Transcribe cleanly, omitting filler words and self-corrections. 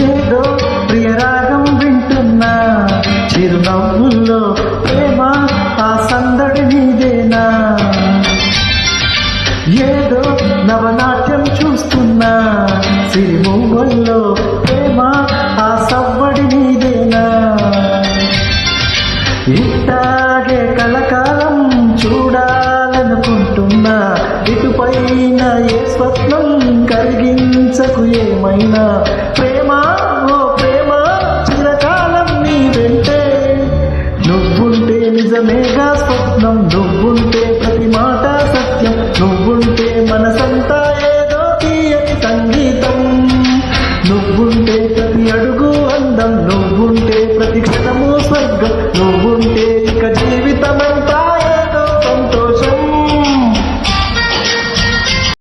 ఏదో ప్రియరాగం వింటున్నా చిరునవ్వుల్లో ప్రేమ ఆ సందడి నీదేనా ఏదో నవనాట్యం చూస్తున్నా సిరిమూవల్లో ప్రేమ ఆ సవ్వడి నీదేనా ఇట్టాగే కలకాలం చూడాలనుకుంటున్నా ఇటుపైన ఏ స్వప్నం కలిగించకు ఏమైనా ప్రేమ ఓ ప్రేమ చిరకాలం నీ వెంటే నువ్వుంటే నిజమేగా స్వప్నం నువ్వుంటే